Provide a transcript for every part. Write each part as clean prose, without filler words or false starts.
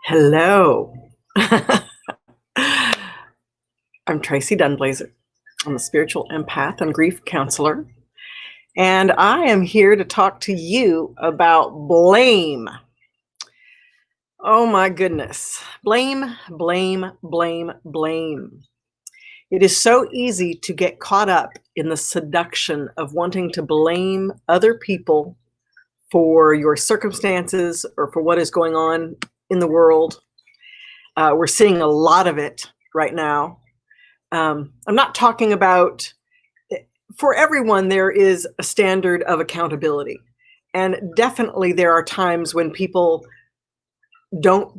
Hello. I'm Tracee Dunblazier. I'm a spiritual empath and grief counselor, and I am here to talk to you about blame. Oh my goodness. Blame, blame, blame, blame. It is so easy to get caught up in the seduction of wanting to blame other people for your circumstances or for what is going on in the world. We're seeing a lot of it right now. I'm not talking about, for everyone, there is a standard of accountability. And definitely there are times when people don't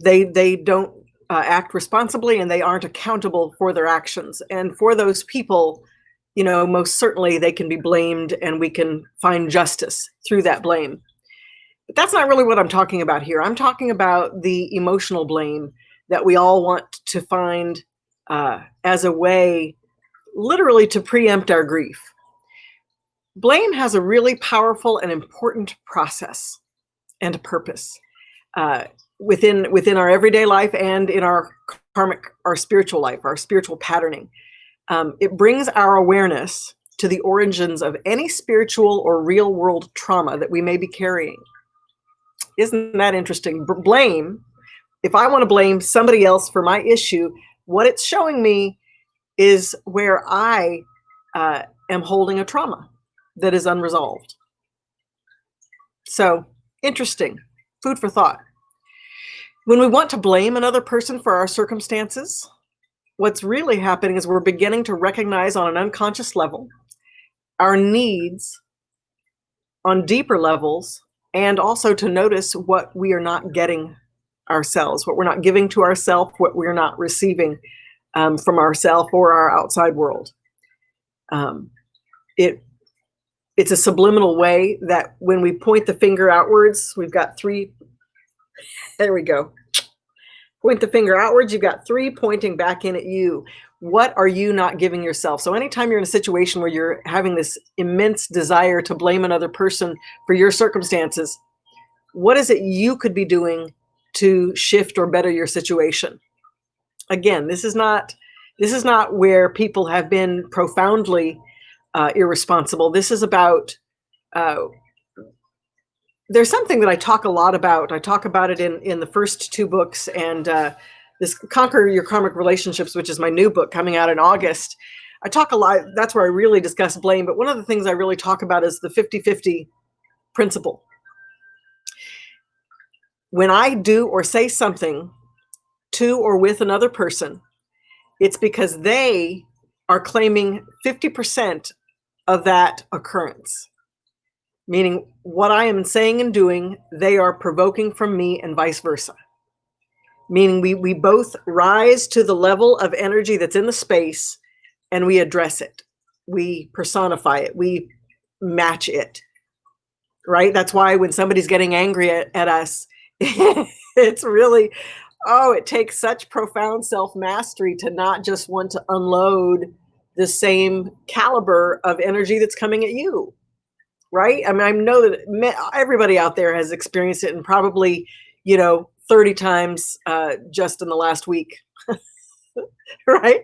act responsibly and they aren't accountable for their actions. And for those people, most certainly they can be blamed and we can find justice through that blame. But that's not really what I'm talking about here. I'm talking about the emotional blame that we all want to find as a way, literally, to preempt our grief. Blame has a really powerful and important process and purpose within our everyday life and in our spiritual life, our spiritual patterning. It brings our awareness to the origins of any spiritual or real world trauma that we may be carrying. Isn't that interesting? Blame, if I want to blame somebody else for my issue, what it's showing me is where I am holding a trauma that is unresolved. So, interesting. Food for thought. When we want to blame another person for our circumstances, what's really happening is we're beginning to recognize on an unconscious level our needs on deeper levels, and also to notice what we are not getting ourselves, what we're not giving to ourselves, what we're not receiving from ourselves or our outside world. It's a subliminal way that when we point the finger outwards, we've got three. There we go. Point the finger outwards, you've got three pointing back in at you. What are you not giving yourself? So anytime you're in a situation where you're having this immense desire to blame another person for your circumstances, what is it you could be doing to shift or better your situation? Again, this is not where people have been profoundly irresponsible. This is about, there's something that I talk a lot about. I talk about it in the first two books, and this Conquer Your Karmic Relationships, which is my new book coming out in August. I talk a lot, that's where I really discuss blame, but one of the things I really talk about is the 50-50 principle. When I do or say something to or with another person, it's because they are claiming 50% of that occurrence. Meaning what I am saying and doing, they are provoking from me, and vice versa. Meaning we both rise to the level of energy that's in the space and we address it. We personify it. We match it. Right? That's why when somebody's getting angry at us, it's really, it takes such profound self-mastery to not just want to unload the same caliber of energy that's coming at you. Right? I mean, I know that everybody out there has experienced it, and probably, 30 times just in the last week. Right?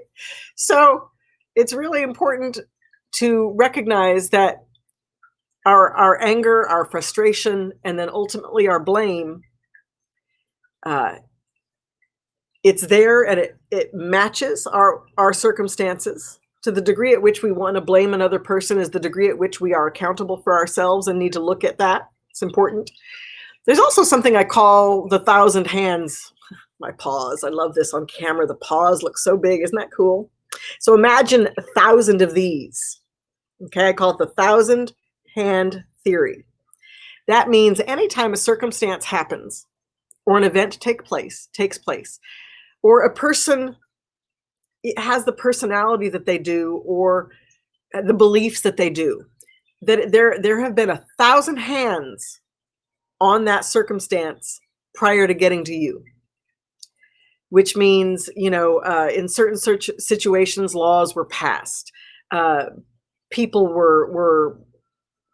So it's really important to recognize that our anger, our frustration, and then ultimately our blame, it's there, and it matches our circumstances. To the degree at which we want to blame another person is the degree at which we are accountable for ourselves and need to look at that. It's important. There's also something I call the 1,000 hands. My paws. I love this on camera. The paws look so big. Isn't that cool? So imagine 1,000 of these. Okay, I call it the 1,000 hand theory. That means anytime a circumstance happens or an event takes place, or a person has the personality that they do or the beliefs that they do, that there have been 1,000 hands on that circumstance prior to getting to you. Which means, in certain situations, laws were passed. People were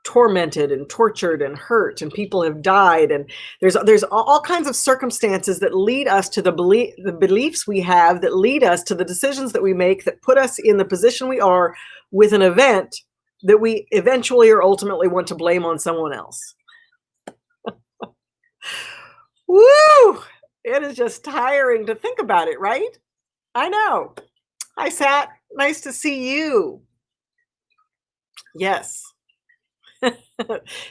tormented and tortured and hurt, and people have died, and there's all kinds of circumstances that lead us to the beliefs we have, that lead us to the decisions that we make, that put us in the position we are with an event that we eventually or ultimately want to blame on someone else. Woo! It is just tiring to think about it, right? I know. Hi, Sat. Nice to see you. Yes.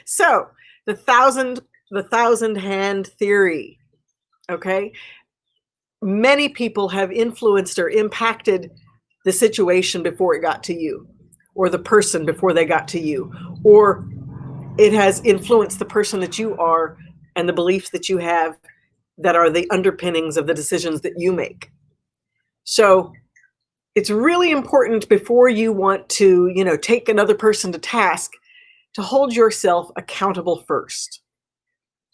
So, the thousand hand theory. Okay? Many people have influenced or impacted the situation before it got to you, or the person before they got to you, or it has influenced the person that you are and the beliefs that you have that are the underpinnings of the decisions that you make. So it's really important, before you want to, take another person to task, to hold yourself accountable first.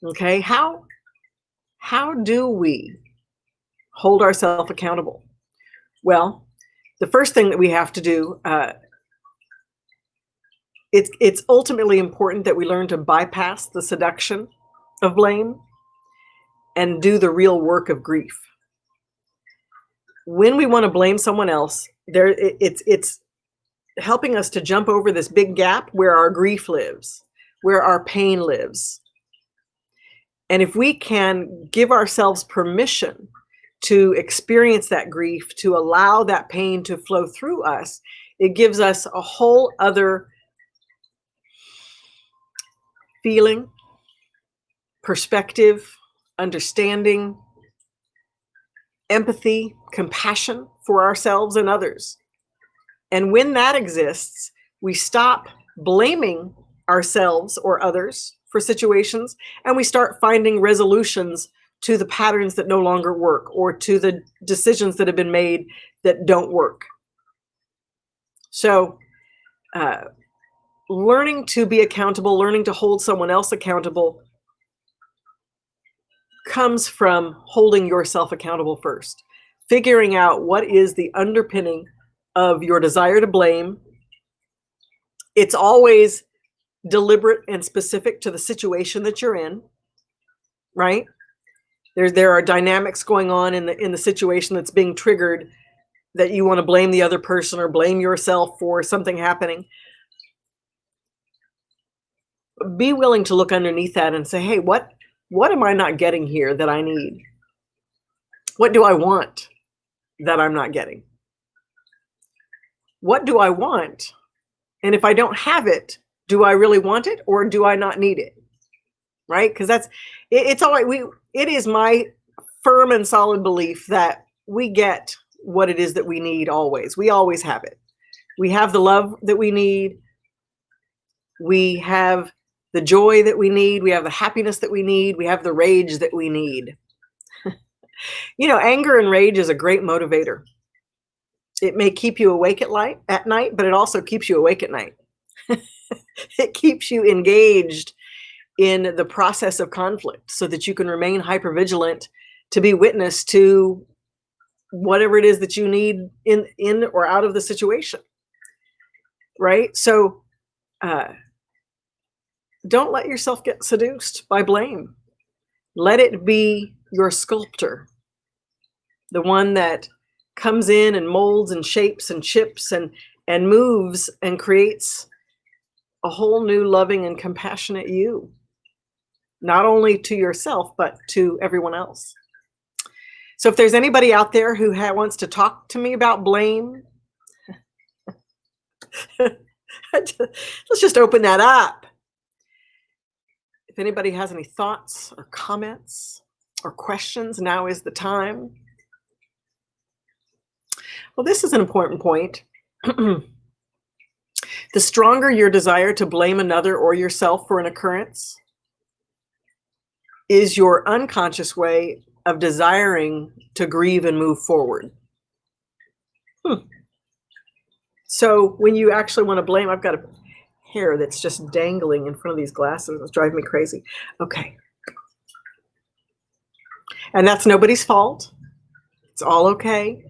Okay? How do we hold ourselves accountable? Well, the first thing that we have to do, it's ultimately important that we learn to bypass the seduction of blame and do the real work of grief. When we want to blame someone else, it's helping us to jump over this big gap where our grief lives, where our pain lives. And if we can give ourselves permission to experience that grief, to allow that pain to flow through us, it gives us a whole other feeling, perspective, understanding, empathy, compassion for ourselves and others. And when that exists, we stop blaming ourselves or others for situations, and we start finding resolutions to the patterns that no longer work, or to the decisions that have been made that don't work. So, learning to be accountable, learning to hold someone else accountable, comes from holding yourself accountable first. Figuring out what is the underpinning of your desire to blame. It's always deliberate and specific to the situation that you're in, right? There are dynamics going on in the situation that's being triggered, that you want to blame the other person or blame yourself for something happening. Be willing to look underneath that and say, hey, what am I not getting here that I need? What do I want that I'm not getting? What do I want? And if I don't have it, do I really want it, or do I not need it? Right? Because it's all right. It is my firm and solid belief that we get what it is that we need always. We always have it. We have the love that we need. We have the joy that we need. We have the happiness that we need. We have the rage that we need. Anger and rage is a great motivator. It may keep you awake at night, but it also keeps you awake at night. It keeps you engaged in the process of conflict so that you can remain hypervigilant to be witness to whatever it is that you need in or out of the situation. Right? So don't let yourself get seduced by blame. Let it be your sculptor, the one that comes in and molds and shapes and chips and moves and creates a whole new loving and compassionate you, not only to yourself, but to everyone else. So if there's anybody out there who wants to talk to me about blame, let's just open that up. If anybody has any thoughts or comments or questions, now is the time. Well, this is an important point. The stronger your desire to blame another or yourself for an occurrence is your unconscious way of desiring to grieve and move forward. So when you actually want to blame, I've got a hair that's just dangling in front of these glasses. It's driving me crazy. Okay. And that's nobody's fault. It's all okay.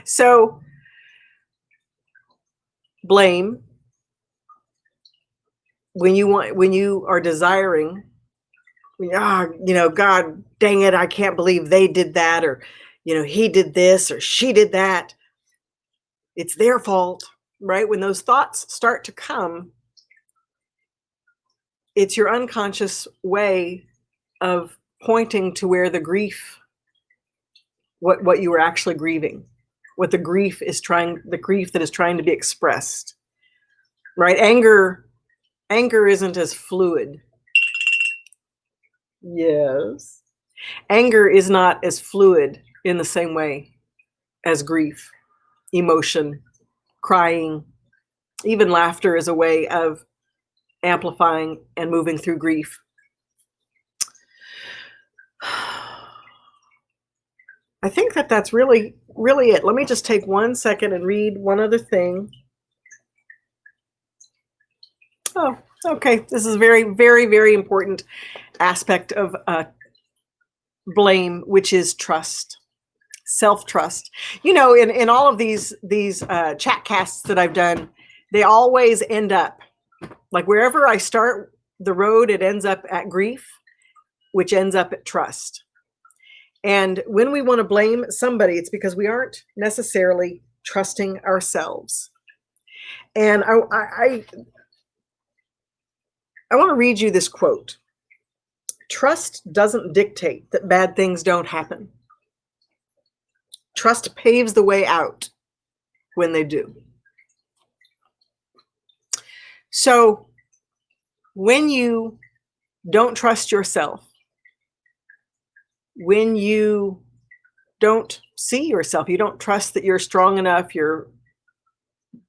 So blame, when you are desiring, God dang it, I can't believe they did that, or he did this or she did that. It's their fault, right? When those thoughts start to come, it's your unconscious way of pointing to where the grief, what you were actually grieving, what the grief that is trying to be expressed, right? Anger isn't as fluid. Yes. Anger is not as fluid in the same way as grief, emotion, crying, even laughter is a way of amplifying and moving through grief. I think that's really, really it. Let me just take 1 second and read one other thing. Oh, okay. This is a very, very, very important aspect of blame, which is trust, self-trust. In all of these chat casts that I've done, they always end up, like, wherever I start the road, it ends up at grief, which ends up at trust. And when we want to blame somebody, it's because we aren't necessarily trusting ourselves. And I want to read you this quote. Trust doesn't dictate that bad things don't happen. Trust paves the way out when they do. So when you don't trust yourself, when you don't see yourself, you don't trust that you're strong enough, you're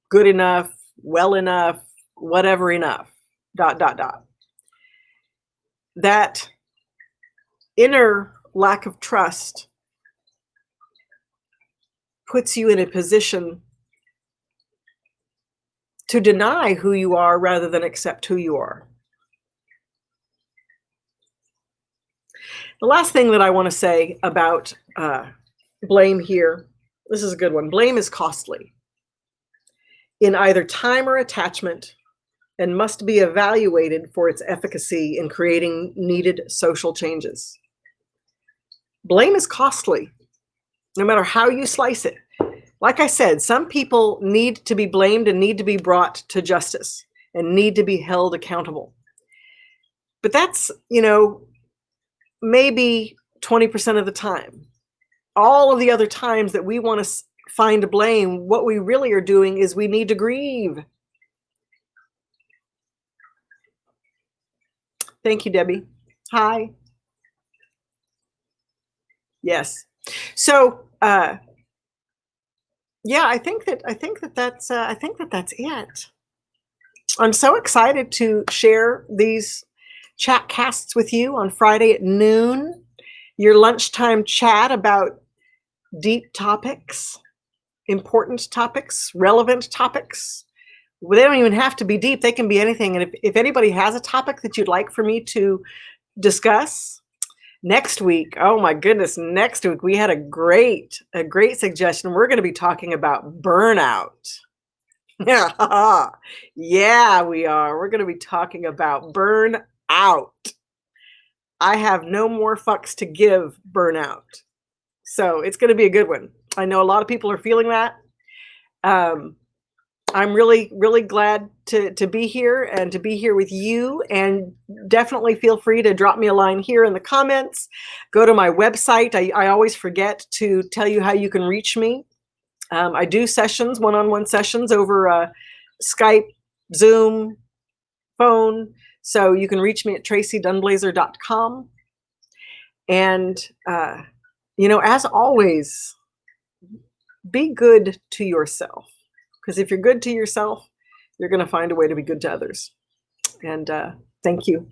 good enough, well enough, whatever enough, ... That inner lack of trust puts you in a position to deny who you are rather than accept who you are. The last thing that I want to say about blame here, this is a good one. Blame is costly in either time or attachment and must be evaluated for its efficacy in creating needed social changes. Blame is costly, no matter how you slice it. Like I said, some people need to be blamed and need to be brought to justice and need to be held accountable. But that's, maybe 20% of the time. All of the other times that we want to find blame, what we really are doing is we need to grieve. Thank you, Debbie. Hi. Yes. So, yeah, I think that's it. I'm so excited to share these chat casts with you on Friday at noon. Your lunchtime chat about deep topics, important topics, relevant topics. Well, they don't even have to be deep. They can be anything. And if anybody has a topic that you'd like for me to discuss next week, oh my goodness, next week we had a great suggestion. We're going to be talking about burnout. Yeah, we are. We're going to be talking about burnout. I have no more fucks to give burnout. So it's going to be a good one. I know a lot of people are feeling that. I'm really, really glad to be here and to be here with you. And definitely feel free to drop me a line here in the comments. Go to my website. I always forget to tell you how you can reach me. I do sessions, one-on-one sessions over Skype, Zoom, phone. So you can reach me at traceedunblazier.com. And, as always, be good to yourself. Because if you're good to yourself, you're going to find a way to be good to others. And thank you.